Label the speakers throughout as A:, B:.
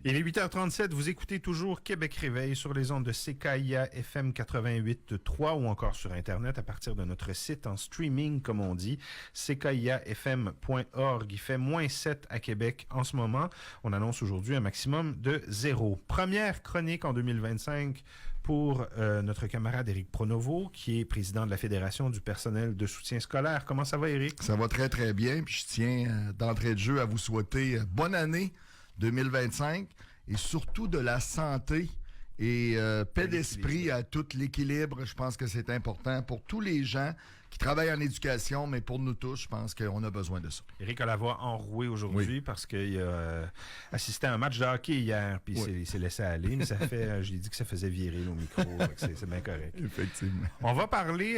A: Il est 8h37, vous écoutez toujours Québec Réveil sur les ondes de CKIA FM 88.3 ou encore sur Internet à partir de notre site en streaming, comme on dit, ckiafm.org. Il fait -7 à Québec en ce moment. On annonce aujourd'hui un maximum de 0. Première chronique en 2025 pour notre camarade Éric Pronovo, qui est président de la Fédération du personnel de soutien scolaire. Comment ça va, Éric?
B: Ça va très, très bien. Puis je tiens d'entrée de jeu à vous souhaiter bonne année 2025 et surtout de la santé et paix d'esprit à tout l'équilibre. Je pense que c'est important pour tous les gens qui travaillent en éducation, mais pour nous tous, je pense qu'on a besoin de ça.
A: Éric a la voix enrouée aujourd'hui parce qu'il a assisté à un match de hockey hier, puis il s'est laissé aller, mais ça fait, j'ai dit que ça faisait virer au micro, c'est bien correct.
B: Effectivement.
A: On va parler,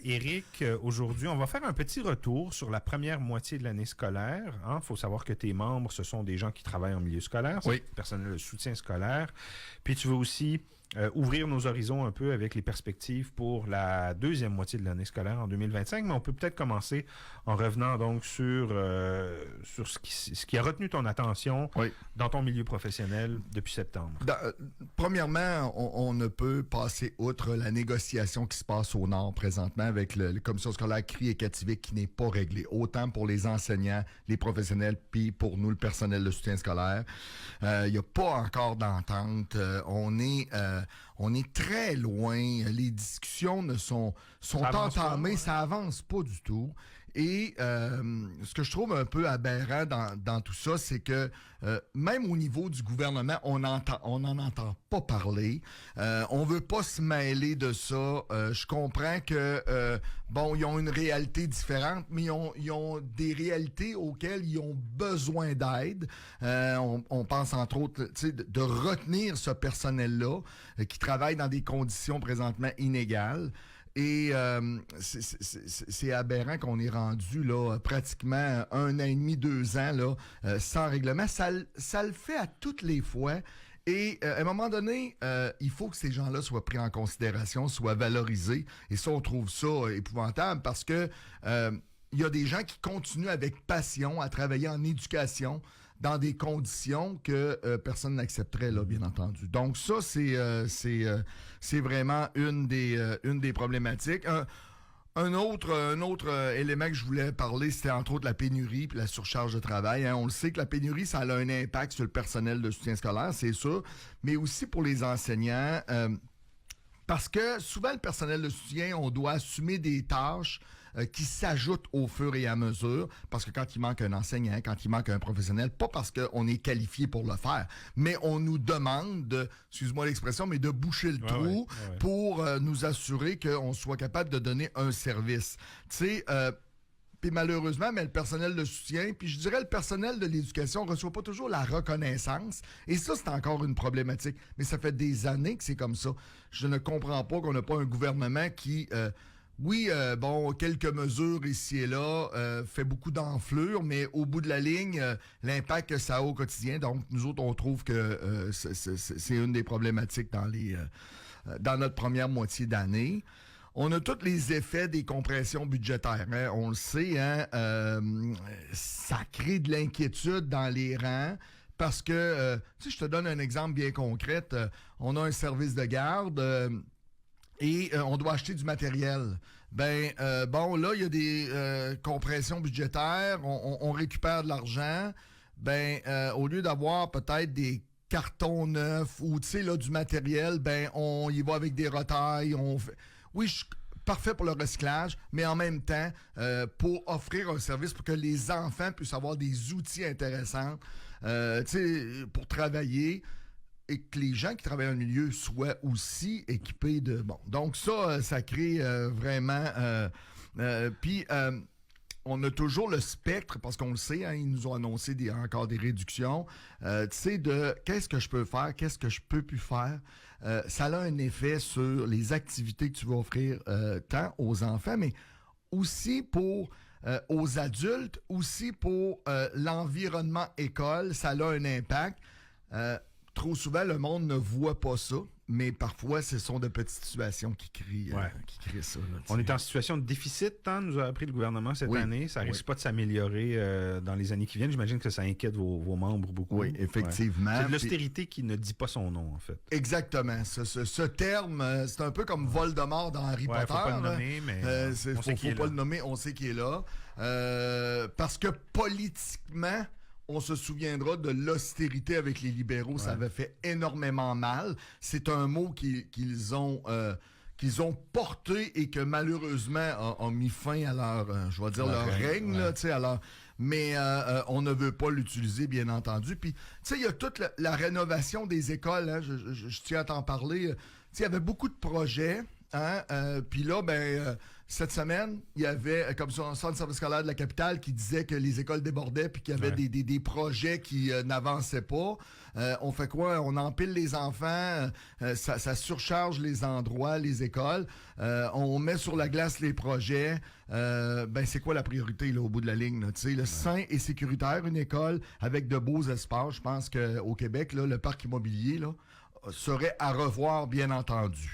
A: Éric, aujourd'hui, on va faire un petit retour sur la première moitié de l'année scolaire. Il faut savoir que tes membres, ce sont des gens qui travaillent en milieu scolaire, c'est personnel de soutien scolaire, puis tu veux aussi ouvrir nos horizons un peu avec les perspectives pour la deuxième moitié de l'année scolaire en 2025, mais on peut peut-être commencer en revenant donc sur ce qui a retenu ton attention dans ton milieu professionnel depuis septembre.
B: Premièrement, on ne peut passer outre la négociation qui se passe au Nord présentement avec le commission scolaire CRI et Kativik qui n'est pas réglée, autant pour les enseignants, les professionnels, puis pour nous, le personnel de soutien scolaire. Il n'y a pas encore d'entente. On est très loin. Les discussions sont entamées. Ça avance pas du tout. Et ce que je trouve un peu aberrant dans tout ça, c'est que même au niveau du gouvernement, on n'en entend pas parler. On veut pas se mêler de ça. Je comprends que ils ont une réalité différente, mais ils ont des réalités auxquelles ils ont besoin d'aide. On pense entre autres, de retenir ce personnel-là qui travaille dans des conditions présentement inégales. Et c'est aberrant qu'on est rendu là pratiquement 1 an et demi, 2 ans là sans règlement. Ça le fait à toutes les fois. Et à un moment donné, il faut que ces gens-là soient pris en considération, soient valorisés. Et ça, on trouve ça épouvantable parce que il y a des gens qui continuent avec passion à travailler en éducation dans des conditions que personne n'accepterait, là, bien entendu. Donc ça, c'est vraiment une des problématiques. Un autre élément que je voulais parler, c'était entre autres la pénurie puis la surcharge de travail. On le sait que la pénurie, ça a un impact sur le personnel de soutien scolaire, c'est sûr, mais aussi pour les enseignants. Parce que souvent, le personnel de soutien, on doit assumer des tâches qui s'ajoutent au fur et à mesure. Parce que quand il manque un enseignant, quand il manque un professionnel, pas parce qu'on est qualifié pour le faire, mais on nous demande de, excuse-moi l'expression, mais de boucher le trou pour nous assurer qu'on soit capable de donner un service. Tu sais, puis malheureusement, mais le personnel de soutien, puis je dirais le personnel de l'éducation ne reçoit pas toujours la reconnaissance. Et ça, c'est encore une problématique. Mais ça fait des années que c'est comme ça. Je ne comprends pas qu'on n'a pas un gouvernement qui, quelques mesures ici et là, fait beaucoup d'enflure, mais au bout de la ligne, l'impact que ça a au quotidien. Donc, nous autres, on trouve que c'est une des problématiques dans notre première moitié d'année. On a tous les effets des compressions budgétaires. Hein? On le sait, ça crée de l'inquiétude dans les rangs parce que, je te donne un exemple bien concret. On a un service de garde et on doit acheter du matériel. Là, il y a des compressions budgétaires. On récupère de l'argent. Au lieu d'avoir peut-être des cartons neufs ou du matériel, on y va avec des retailles. Oui, je suis parfait pour le recyclage, mais en même temps, pour offrir un service pour que les enfants puissent avoir des outils intéressants, pour travailler et que les gens qui travaillent dans le milieu soient aussi équipés de... Bon, donc ça crée vraiment... on a toujours le spectre, parce qu'on le sait, ils nous ont annoncé encore des réductions, de qu'est-ce que je peux faire, qu'est-ce que je peux plus faire. Ça a un effet sur les activités que tu vas offrir tant aux enfants, mais aussi pour aux adultes, aussi pour l'environnement école, ça a un impact. Trop souvent, le monde ne voit pas ça. mais parfois, ce sont de petites situations qui créent ça. Là,
A: on est en situation de déficit, nous a appris le gouvernement cette année. Ça risque pas de s'améliorer dans les années qui viennent. J'imagine que ça inquiète vos membres beaucoup.
B: Oui, effectivement.
A: C'est de l'austérité qui ne dit pas son nom, en fait.
B: Exactement. Ce terme, c'est un peu comme Voldemort dans Harry Potter.
A: Faut pas le nommer, mais
B: on faut pas le nommer, on sait qu'il est là. Parce que politiquement, on se souviendra de l'austérité avec les libéraux. Ça avait fait énormément mal. C'est un mot qu'ils ont porté et que malheureusement a mis fin à leur, leur règne. Là, mais on ne veut pas l'utiliser, bien entendu. Puis, tu sais, il y a toute la rénovation des écoles. Hein, je tiens à t'en parler. Tu sais, il y avait beaucoup de projets. Puis là, cette semaine, il y avait, comme sur un centre de service scolaire de la capitale, qui disait que les écoles débordaient puis qu'il y avait des projets qui n'avançaient pas. On fait quoi? On empile les enfants, ça surcharge les endroits, les écoles. On met sur la glace les projets. C'est quoi la priorité là, au bout de la ligne? Le sain et sécuritaire, une école avec de beaux espaces. Je pense qu'au Québec, là, le parc immobilier là, serait à revoir, bien entendu.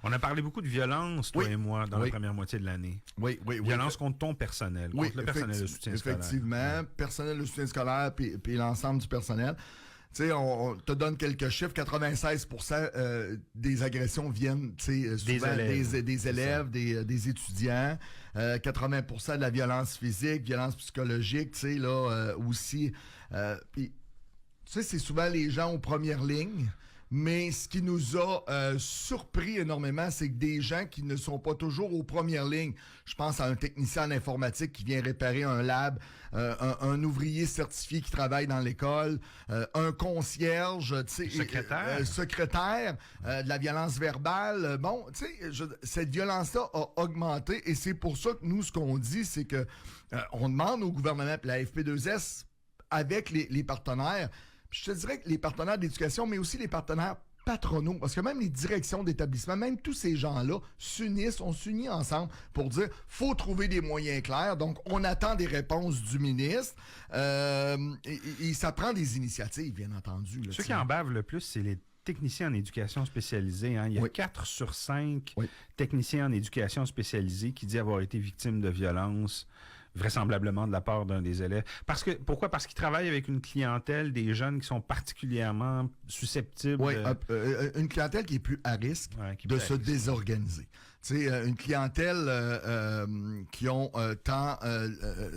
A: On a parlé beaucoup de violence, toi et moi, dans la première moitié de l'année.
B: Oui.
A: Violence contre ton personnel, contre le personnel de soutien scolaire.
B: Effectivement, personnel de soutien scolaire puis l'ensemble du personnel. Tu sais, on te donne quelques chiffres. 96% des agressions viennent souvent des élèves, des étudiants. 80% de la violence physique, violence psychologique, tu sais, là, aussi. Puis, tu sais, c'est souvent les gens aux premières lignes. Mais ce qui nous a surpris énormément, c'est que des gens qui ne sont pas toujours aux premières lignes, je pense à un technicien en informatique qui vient réparer un lab, un ouvrier certifié qui travaille dans l'école, un concierge, secrétaire, de la violence verbale. Bon, tu sais, cette violence-là a augmenté et c'est pour ça que nous, ce qu'on dit, c'est que on demande au gouvernement, la FP2S, avec les partenaires. Je te dirais que les partenaires d'éducation, mais aussi les partenaires patronaux, parce que même les directions d'établissement, même tous ces gens-là on s'unit ensemble pour dire faut trouver des moyens clairs. Donc, on attend des réponses du ministre et ça prend des initiatives, bien entendu. Là,
A: ceux qui en bavent le plus, c'est les techniciens en éducation spécialisée. Il y a 4 sur 5 techniciens en éducation spécialisée qui disent avoir été victimes de violences, vraisemblablement de la part d'un des élèves. Pourquoi? Parce qu'ils travaillent avec une clientèle, des jeunes qui sont particulièrement susceptibles.
B: Oui, une clientèle qui est plus à risque de se désorganiser. Tu sais, une clientèle qui ont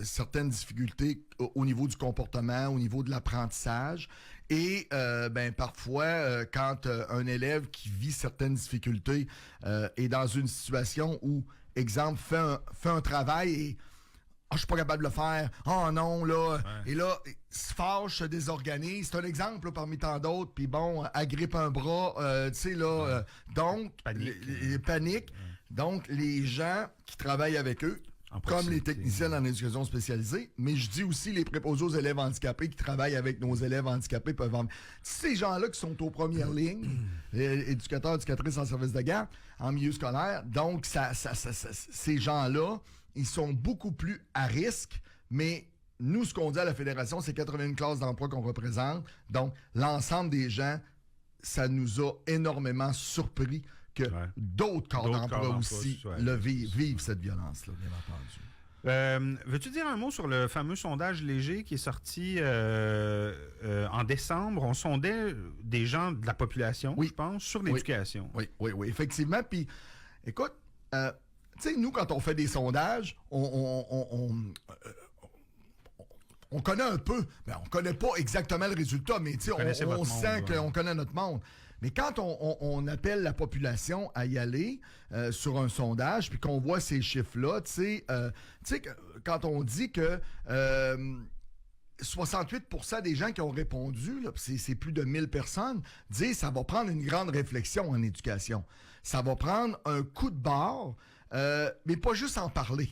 B: certaines difficultés au niveau du comportement, au niveau de l'apprentissage. Et parfois, quand un élève qui vit certaines difficultés est dans une situation où, exemple, fait un travail et je suis pas capable de le faire. Oh non, là. Et là, il se fâche, se désorganise. C'est un exemple là, parmi tant d'autres. Puis bon, agrippe un bras. Tu sais, là. Donc, panique. Donc, les gens qui travaillent avec eux, comme les techniciens en éducation spécialisée, mais je dis aussi les préposés aux élèves handicapés qui travaillent avec nos élèves handicapés peuvent en... Ces gens-là qui sont aux premières lignes, éducateurs, éducatrices en service de garde, en milieu scolaire, donc ces gens-là, ils sont beaucoup plus à risque, mais nous, ce qu'on dit à la Fédération, c'est 81 classes d'emploi qu'on représente. Donc, l'ensemble des gens, ça nous a énormément surpris que d'autres corps d'emploi aussi vivent cette violence-là, bien
A: entendu. Veux-tu dire un mot sur le fameux sondage léger qui est sorti en décembre? On sondait des gens de la population, je pense, sur l'éducation.
B: Oui, effectivement. Puis, écoute... tu sais, nous, quand on fait des sondages, on connaît un peu. Mais on connaît pas exactement le résultat, mais on sent qu'on connaît notre monde. Mais quand on appelle la population à y aller sur un sondage, puis qu'on voit ces chiffres-là, tu sais, quand on dit que 68% des gens qui ont répondu, là, c'est plus de 1000 personnes, disent que ça va prendre une grande réflexion en éducation. Ça va prendre un coup de barre. Mais pas juste en parler.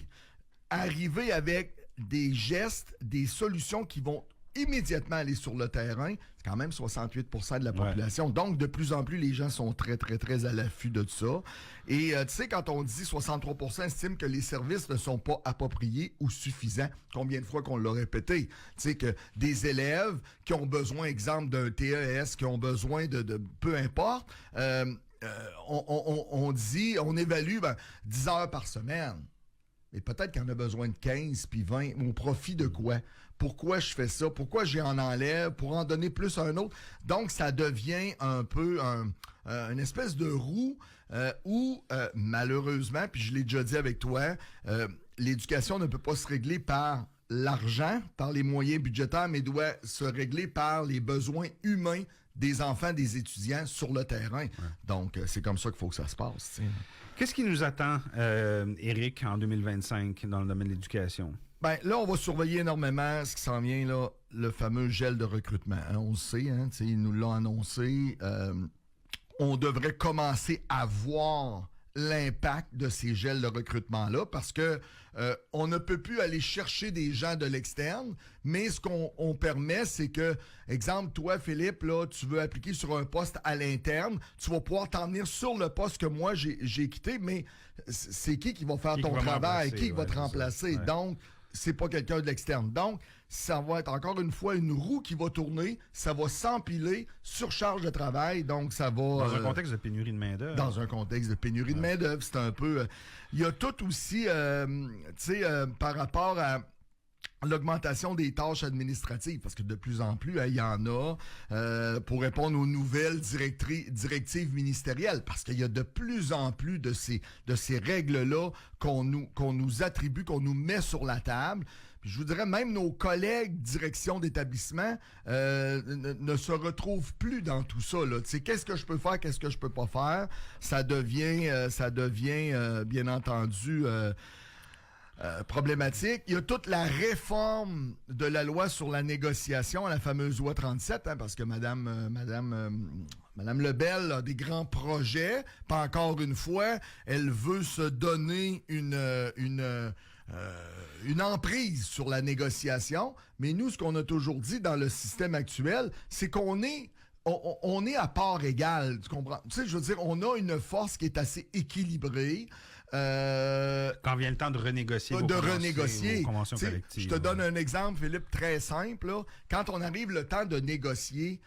B: Arriver avec des gestes, des solutions qui vont immédiatement aller sur le terrain. C'est quand même 68% de la population. Donc, de plus en plus, les gens sont très, très, très à l'affût de ça. Et tu sais, quand on dit 63% estiment que les services ne sont pas appropriés ou suffisants, combien de fois qu'on l'a répété? Tu sais, que des élèves qui ont besoin, exemple, d'un TES, qui ont besoin de peu importe, on évalue 10 heures par semaine. Mais peut-être qu'il en a besoin de 15 puis 20. Au profit de quoi? Pourquoi je fais ça? Pourquoi j'en enlève? Pour en donner plus à un autre? Donc, ça devient un peu une espèce de roue où, malheureusement, puis je l'ai déjà dit avec toi, l'éducation ne peut pas se régler par l'argent, par les moyens budgétaires, mais doit se régler par les besoins humains des enfants, des étudiants sur le terrain. Ouais. Donc, c'est comme ça qu'il faut que ça se passe. T'sais.
A: Qu'est-ce qui nous attend, Éric, en 2025 dans le domaine de l'éducation?
B: Ben là, on va surveiller énormément ce qui s'en vient, là, le fameux gel de recrutement. Hein, on le sait, hein, il nous l'a annoncé. On devrait commencer à voir l'impact de ces gels de recrutement-là parce que on ne peut plus aller chercher des gens de l'externe, mais ce qu'on permet, c'est que, exemple, toi, Philippe, là, tu veux appliquer sur un poste à l'interne, tu vas pouvoir t'en venir sur le poste que moi, j'ai quitté, mais c'est qui va faire ton travail? Qui va te remplacer? Ouais. Donc, c'est pas quelqu'un de l'externe. Donc, ça va être encore une fois une roue qui va tourner, ça va s'empiler, surcharge de travail, donc ça va...
A: Dans un contexte de pénurie de main-d'œuvre.
B: Dans un contexte de pénurie de main-d'œuvre, c'est un peu... Il y a tout aussi, par rapport à l'augmentation des tâches administratives, parce que de plus en plus, il y en a pour répondre aux nouvelles directives ministérielles, parce qu'il y a de plus en plus de ces règles-là qu'on nous attribue, qu'on nous met sur la table. Puis je vous dirais, même nos collègues direction d'établissement ne se retrouvent plus dans tout ça. Qu'est-ce que je peux faire, qu'est-ce que je peux pas faire? Ça devient bien entendu... problématique. Il y a toute la réforme de la loi sur la négociation, la fameuse loi 37, hein, parce que Madame Lebel a des grands projets. Pas encore une fois, elle veut se donner une emprise sur la négociation. Mais nous, ce qu'on a toujours dit dans le système actuel, c'est qu'on est à part égale. Tu comprends? Tu sais, je veux dire, on a une force qui est assez équilibrée.
A: Quand vient le temps de renégocier vos conventions collectives.
B: Je te donne un exemple, Philippe, très simple. Là. Quand on arrive le temps de négocier,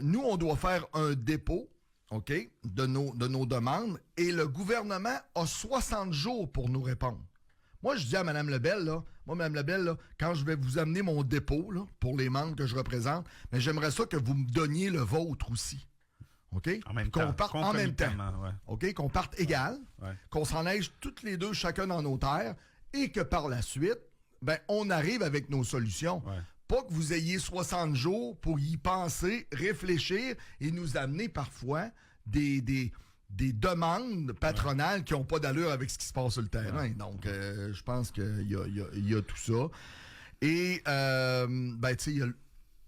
B: nous, on doit faire un dépôt, OK, de nos demandes, et le gouvernement a 60 jours pour nous répondre. Moi, je dis à Mme Lebel, là, quand je vais vous amener mon dépôt là, pour les membres que je représente, mais j'aimerais ça que vous me donniez le vôtre aussi. OK? Qu'on parte en même temps. Ouais. OK? Qu'on parte égal, qu'on s'enneige toutes les deux, chacun dans nos terres, et que par la suite, on arrive avec nos solutions. Ouais. Pas que vous ayez 60 jours pour y penser, réfléchir et nous amener parfois des demandes patronales qui n'ont pas d'allure avec ce qui se passe sur le terrain. Ouais. Donc, je pense qu'il y a tout ça. Et, tu sais, il y a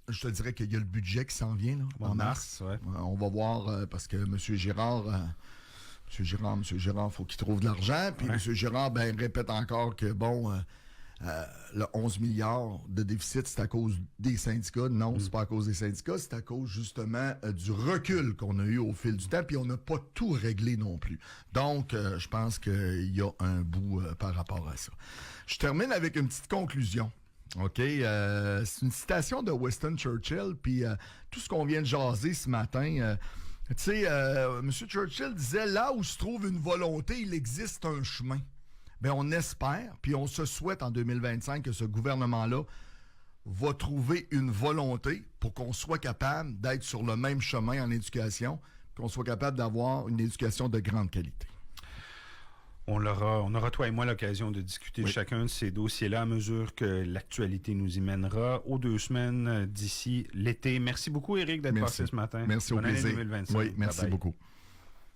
B: je te dirais qu'il y a le budget qui s'en vient là, en mars. Ouais. On va voir parce que M. Girard, faut qu'il trouve de l'argent. Puis M. Girard, répète encore que le 11 milliards de déficit, c'est à cause des syndicats. Non, c'est pas à cause des syndicats, c'est à cause justement du recul qu'on a eu au fil du temps. Puis on n'a pas tout réglé non plus. Donc, je pense qu'il y a un bout par rapport à ça. Je termine avec une petite conclusion. OK, c'est une citation de Winston Churchill, puis tout ce qu'on vient de jaser ce matin, tu sais, M. Churchill disait, là où se trouve une volonté, il existe un chemin. Bien, on espère, puis on se souhaite en 2025 que ce gouvernement-là va trouver une volonté pour qu'on soit capable d'être sur le même chemin en éducation, qu'on soit capable d'avoir une éducation de grande qualité.
A: On aura, toi et moi, l'occasion de discuter de chacun de ces dossiers-là à mesure que l'actualité nous y mènera aux 2 semaines d'ici l'été. Merci beaucoup, Éric, d'être passé ce matin.
B: Merci, au plaisir.
A: Bonne année 2025.
B: Oui, merci beaucoup.